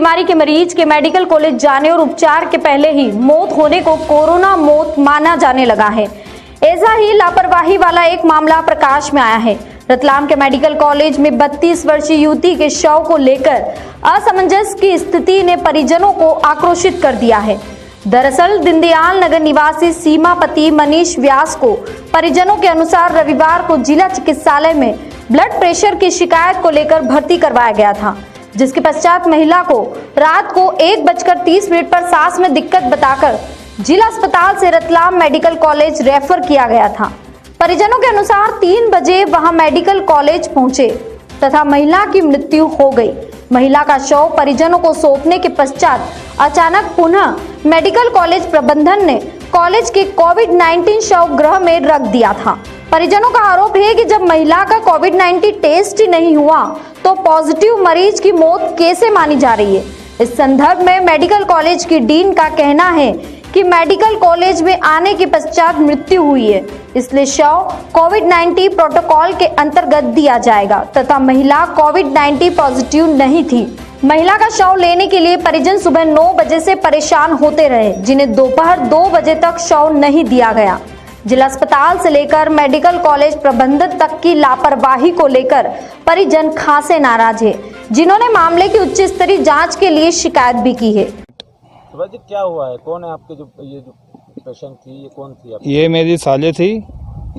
बीमारी के मरीज के मेडिकल कॉलेज जाने और उपचार के पहले ही मौत होने को कोरोना मौत माना जाने लगा है। ऐसा ही लापरवाही वाला एक मामला प्रकाश में आया है। रतलाम के मेडिकल कॉलेज में 32 वर्षीय युवती के शव को लेकर असमंजस की स्थिति ने परिजनों को आक्रोशित कर दिया है। दरअसल दीनदयाल नगर निवासी सीमापति मनीष व्यास को परिजनों के अनुसार रविवार को जिला चिकित्सालय में ब्लड प्रेशर की शिकायत को लेकर भर्ती करवाया गया था, जिसके पश्चात महिला को रात को 1:30 पर सांस में दिक्कत बताकर जिला अस्पताल से रतलाम मेडिकल कॉलेज रेफर किया गया था। परिजनों के अनुसार 3 बजे वहां मेडिकल कॉलेज पहुंचे तथा महिला की मृत्यु हो गई। महिला का शव परिजनों को सौंपने के पश्चात अचानक पुनः मेडिकल कॉलेज प्रबंधन ने कॉलेज के कोविड-19 शव गृह में रख दिया था। परिजनों का आरोप है कि जब महिला का कोविड-19 टेस्ट ही नहीं हुआ तो पॉजिटिव मरीज की मौत कैसे मानी जा रही है। इस संदर्भ में मेडिकल कॉलेज की डीन का कहना है कि मेडिकल कॉलेज में आने के पश्चात मृत्यु हुई है, इसलिए शव कोविड-19 प्रोटोकॉल के अंतर्गत दिया जाएगा तथा महिला कोविड-19 पॉजिटिव नहीं थी। महिला का शव लेने के लिए परिजन सुबह 9 बजे से परेशान होते रहे, जिन्हें दोपहर 2 बजे तक शव नहीं दिया गया। जिला अस्पताल से लेकर मेडिकल कॉलेज प्रबंधन तक की लापरवाही को लेकर परिजन खासे नाराज है, जिन्होंने मामले की उच्च स्तरीय जांच के लिए शिकायत भी की है। जी क्या हुआ है? कौन है आपके जो पेशेंट थी? ये कौन थी आपकी? ये मेरी साले थी।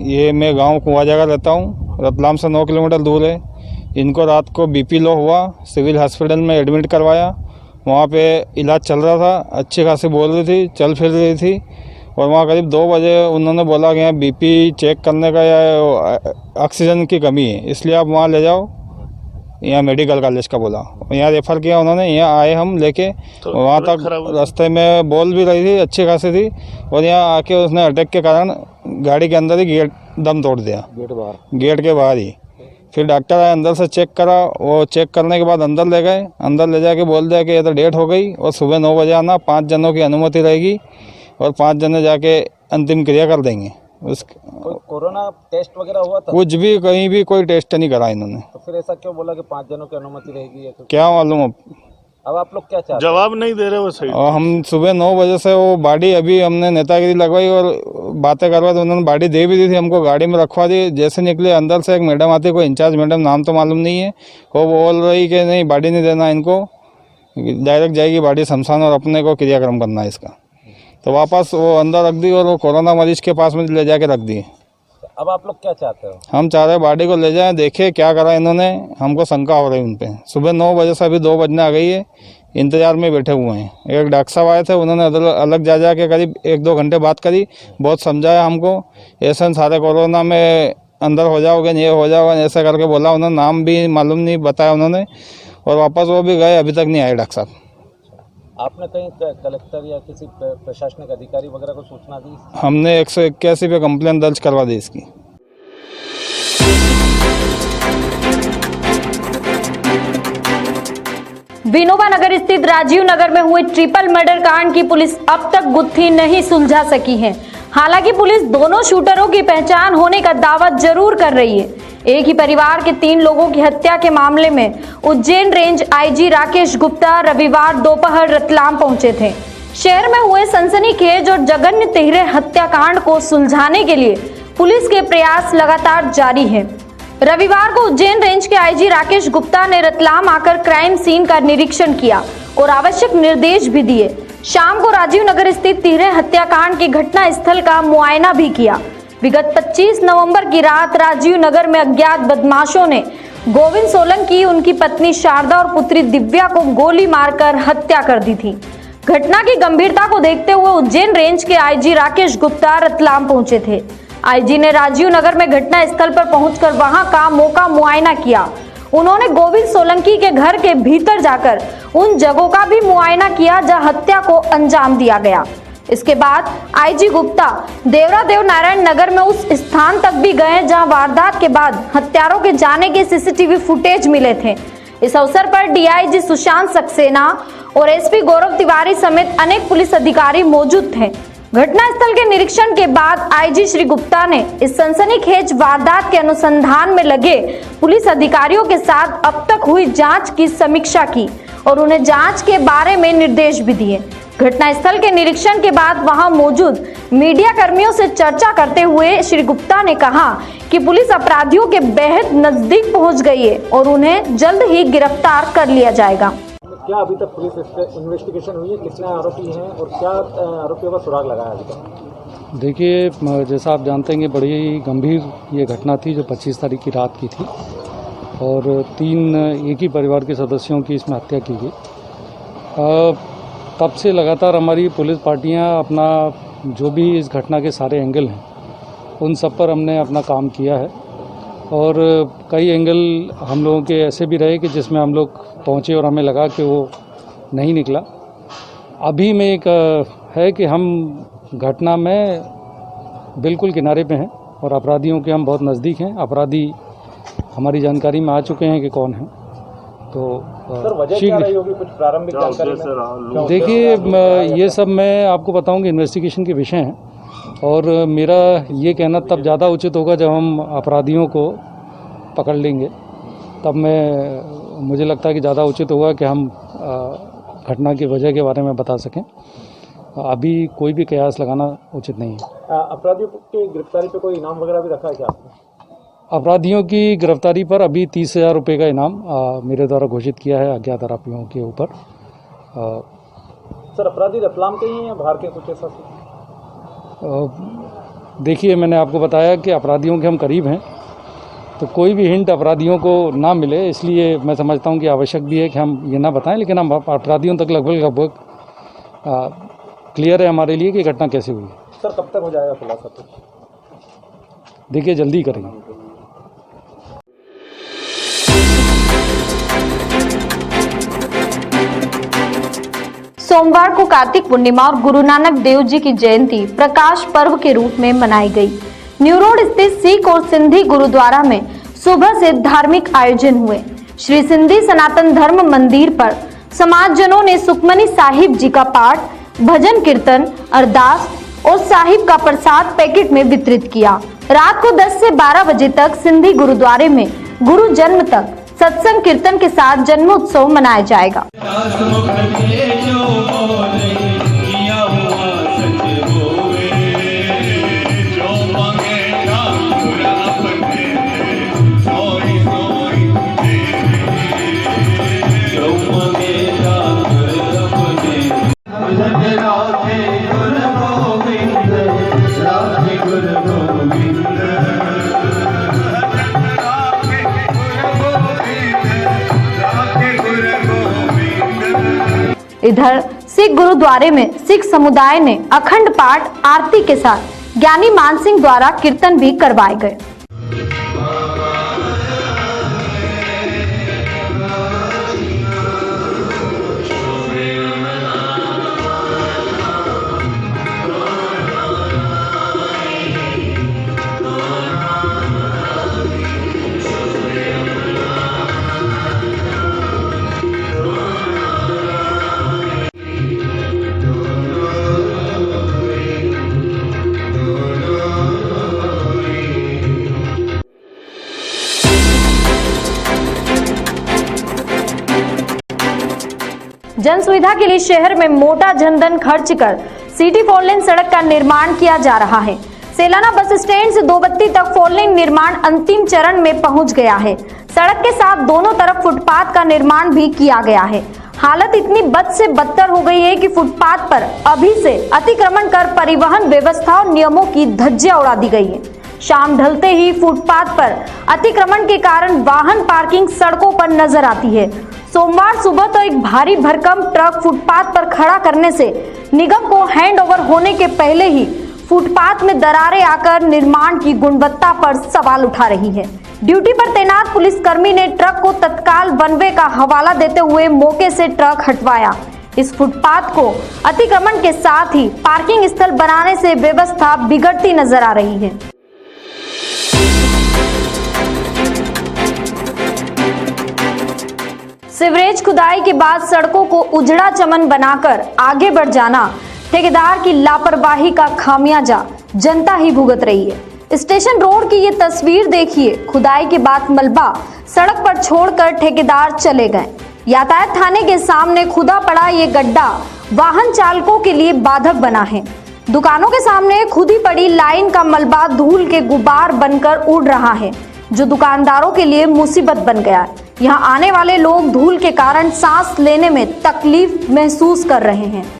ये मैं गांव कुआ जगह रहता हूँ, रतलाम से 9 किलोमीटर दूर है। इनको रात को बीपी लो हुआ, सिविल हॉस्पिटल में एडमिट करवाया। वहाँ पे इलाज चल रहा था, अच्छी खासी बोल रही थी, चल फिर रही थी। और वहाँ करीब 2 बजे उन्होंने बोला कि यहाँ बीपी चेक करने का या ऑक्सीजन की कमी है, इसलिए आप वहाँ ले जाओ। यहाँ मेडिकल कॉलेज का बोला, यहाँ रेफर किया उन्होंने। यहाँ आए हम लेके, तो वहाँ तक रास्ते में बोल भी रही थी, अच्छी खासी थी। और यहाँ आके उसने अटैक के कारण गाड़ी के अंदर ही गेट दम तोड़ दिया, गेट के बाहर ही। फिर डॉक्टर आए, अंदर से चेक करा। वो चेक करने के बाद अंदर ले गए। अंदर ले जाके बोल दिया कि ये तो डेट हो गई और सुबह 9 बजे आना, 5 जनों की अनुमति रहेगी और 5 जने जाके अंतिम क्रिया कर देंगे। कोरोना टेस्ट वगैरह हुआ था? कुछ भी, कहीं भी कोई टेस्ट नहीं करा इन्होंने। तो फिर ऐसा क्यों बोला कि 5 जनों की अनुमति रहेगी? क्या मालूम। अब आप लोग क्या चाहते हैं? जवाब नहीं दे रहे वो सही। और हम सुबह 9 बजे से वो बॉडी, अभी हमने नेतागिरी लगवाई और बातें करवाई, तो उन्होंने बॉडी दे भी दी थी हमको, गाड़ी में रखवा दी। जैसे निकले अंदर से एक मैडम आती, कोई इंचार्ज मैडम, नाम तो मालूम नहीं है, वो बोल रही कि नहीं बॉडी नहीं देना इनको, डायरेक्ट जाएगी बॉडी शमशान और अपने को क्रियाक्रम करना है इसका। तो वापस वो अंदर रख दी और वो कोरोना मरीज के पास में ले जाके रख दी। अब आप लोग क्या चाहते हो? हम चाह रहे बॉडी को ले जाएं, देखे क्या करा इन्होंने, हमको शंका हो रही उन पे। सुबह 9 बजे से अभी 2 बजने आ गई है, इंतजार में बैठे हुए हैं। एक डॉक्टर साहब आए थे, उन्होंने अलग जा के करीब 1-2 घंटे बात करी, बहुत समझाया हमको। ऐसा सारे कोरोना में अंदर हो जाओगे, ये हो जाओगे, ऐसा करके बोला उन्होंने। नाम भी मालूम नहीं बताया उन्होंने और वापस वो भी गए, अभी तक नहीं आए डॉक्टर साहब। आपने कहीं कलेक्टर या किसी प्रशासनिक अधिकारी वगैरह को सूचना दी? हमने 181 पे कंप्लेंट दर्ज करवा दी इसकी। विनोबा नगर स्थित राजीव नगर में हुए ट्रिपल मर्डर कांड की पुलिस अब तक गुत्थी नहीं सुलझा सकी है। हालांकि पुलिस दोनों शूटरों की पहचान होने का दावा जरूर कर रही है। एक ही परिवार के 3 लोगों की हत्या के मामले में उज्जैन रेंज आईजी राकेश गुप्ता रविवार दोपहर रतलाम पहुंचे थे। शहर में हुए सनसनीखेज और जघन्य तिहरे हत्याकांड को सुलझाने के लिए पुलिस के प्रयास लगातार जारी है। रविवार को उज्जैन रेंज के आईजी राकेश गुप्ता ने रतलाम आकर क्राइम सीन का निरीक्षण किया और आवश्यक निर्देश भी दिए। शाम को राजीव नगर स्थित तिहरे हत्याकांड के घटना स्थल का मुआयना भी किया। विगत 25 नवंबर की रात राजीव नगर में अज्ञात बदमाशों ने गोविंद सोलंकी, उनकी पत्नी शारदा और पुत्री दिव्या को गोली मारकर हत्या कर दी थी। घटना की गंभीरता को देखते हुए उज्जैन रेंज के आईजी राकेश गुप्ता रतलाम पहुंचे थे। आईजी ने राजीव नगर में घटना स्थल पर पहुंचकर वहां का मौका मुआयना किया। उन्होंने गोविंद सोलंकी के घर के भीतर जाकर उन जगहों का भी मुआयना किया जहां हत्या को अंजाम दिया गया। इसके बाद आईजी गुप्ता देवरा देव नारायण नगर में उस स्थान तक भी गए जहां वारदात के बाद हत्यारों के जाने के सीसीटीवी फुटेज मिले थे। इस अवसर पर डीआईजी सुशांत सक्सेना और एसपी गौरव तिवारी समेत अनेक पुलिस अधिकारी मौजूद थे। घटनास्थल के निरीक्षण के बाद आईजी श्री गुप्ता ने इस सनसनीखेज वारदात के अनुसंधान में लगे पुलिस अधिकारियों के साथ अब तक हुई जांच की समीक्षा की और उन्हें जांच के बारे में निर्देश भी दिए। घटनास्थल के निरीक्षण के बाद वहां मौजूद मीडिया कर्मियों से चर्चा करते हुए श्री गुप्ता ने कहा कि पुलिस अपराधियों के बेहद नजदीक पहुंच गई है और उन्हें जल्द ही गिरफ्तार कर लिया जाएगा। क्या अभी तक पुलिस इस पे इन्वेस्टिगेशन हुई है, कितने आरोपी हैं और क्या आरोपियों का सुराग लगा है अभी तक? देखिए, जैसा आप जानते हैं कि बड़ी गंभीर ये घटना थी जो 25 तारीख की रात की थी और 3 एक ही परिवार के सदस्यों की इसमें हत्या की गई। तब से लगातार हमारी पुलिस पार्टियां अपना जो भी इस घटना के सारे एंगल हैं उन सब पर हमने अपना काम किया है और कई एंगल हम लोगों के ऐसे भी रहे कि जिसमें हम लोग पहुंचे और हमें लगा कि वो नहीं निकला। अभी में एक है कि हम घटना में बिल्कुल किनारे पे हैं और अपराधियों के हम बहुत नज़दीक हैं। अपराधी हमारी जानकारी में आ चुके हैं कि कौन है। तो सर, वजह क्या रही होगी, कुछ प्रारंभिक जानकारी? देखिए, ये सब मैं आपको बताऊंगी, इन्वेस्टिगेशन के विषय हैं और मेरा ये कहना तब ज़्यादा उचित होगा जब हम अपराधियों को पकड़ लेंगे, तब मुझे लगता है कि ज़्यादा उचित होगा कि हम घटना की वजह के बारे में बता सकें। अभी कोई भी कयास लगाना उचित नहीं है। अपराधियों की गिरफ्तारी पे कोई इनाम वगैरह भी रखा है क्या आपने? अपराधियों की गिरफ्तारी पर अभी 30,000 रुपये का इनाम मेरे द्वारा घोषित किया है अज्ञात आरोपियों के ऊपर। सर, अपराधी रतलाम के ही हैं या बाहर के कुछ ऐसा? देखिए, मैंने आपको बताया कि अपराधियों के हम करीब हैं, तो कोई भी हिंट अपराधियों को ना मिले, इसलिए मैं समझता हूं कि आवश्यक भी है कि हम ये ना बताएं, लेकिन हम अपराधियों तक लगभग क्लियर है हमारे लिए कि घटना कैसे हुई। सर, कब तक हो जाएगा खुलासा? देखिए, जल्दी करेंगे। सोमवार को कार्तिक पूर्णिमा और गुरु नानक देव जी की जयंती प्रकाश पर्व के रूप में मनाई गई। न्यू रोड स्थित सिख और सिंधी गुरुद्वारा में सुबह से धार्मिक आयोजन हुए। श्री सिंधी सनातन धर्म मंदिर पर समाजजनों ने सुखमनी साहिब जी का पाठ, भजन कीर्तन, अरदास और साहिब का प्रसाद पैकेट में वितरित किया। रात को 10 से 12 बजे तक सिंधी गुरुद्वारे में गुरु जन्म तक सत्संग कीर्तन के साथ जन्मोत्सव मनाया जाएगा। इधर सिख गुरुद्वारे में सिख समुदाय ने अखंड पाठ आरती के साथ ज्ञानी मानसिंह द्वारा कीर्तन भी करवाए गए। जन सुविधा के लिए शहर में मोटा जनधन खर्च कर सिटी 4 लेन सड़क का निर्माण किया जा रहा है। सेलाना बस स्टैंड से दोबत्ती तक 4 लेन निर्माण अंतिम चरण में पहुंच गया है। सड़क के साथ दोनों तरफ फुटपाथ का निर्माण भी किया गया है। हालत इतनी बद से बदतर हो गई है कि फुटपाथ पर अभी से अतिक्रमण कर परिवहन व्यवस्था और नियमों की धज्जियां उड़ा दी गई है। शाम ढलते ही फुटपाथ पर अतिक्रमण के कारण वाहन पार्किंग सड़कों पर नजर आती है। सोमवार सुबह तो एक भारी भरकम ट्रक फुटपाथ पर खड़ा करने से निगम को हैंडओवर होने के पहले ही फुटपाथ में दरारें आकर निर्माण की गुणवत्ता पर सवाल उठा रही है। ड्यूटी पर तैनात पुलिसकर्मी ने ट्रक को तत्काल वन वे का हवाला देते हुए मौके से ट्रक हटवाया। इस फुटपाथ को अतिक्रमण के साथ ही पार्किंग स्थल बनाने से व्यवस्था बिगड़ती नजर आ रही है। सीवरेज खुदाई के बाद सड़कों को उजड़ा चमन बनाकर आगे बढ़ जाना ठेकेदार की लापरवाही का खामियाजा जनता ही भुगत रही है। स्टेशन रोड की ये तस्वीर देखिए। खुदाई के बाद मलबा सड़क पर छोड़कर ठेकेदार चले गए। यातायात थाने के सामने खुदा पड़ा ये गड्ढा वाहन चालकों के लिए बाधक बना है। दुकानों के सामने खुदी पड़ी लाइन का मलबा धूल के गुबार बनकर उड़ रहा है, जो दुकानदारों के लिए मुसीबत बन गया है। यहाँ आने वाले लोग धूल के कारण सांस लेने में तकलीफ महसूस कर रहे हैं।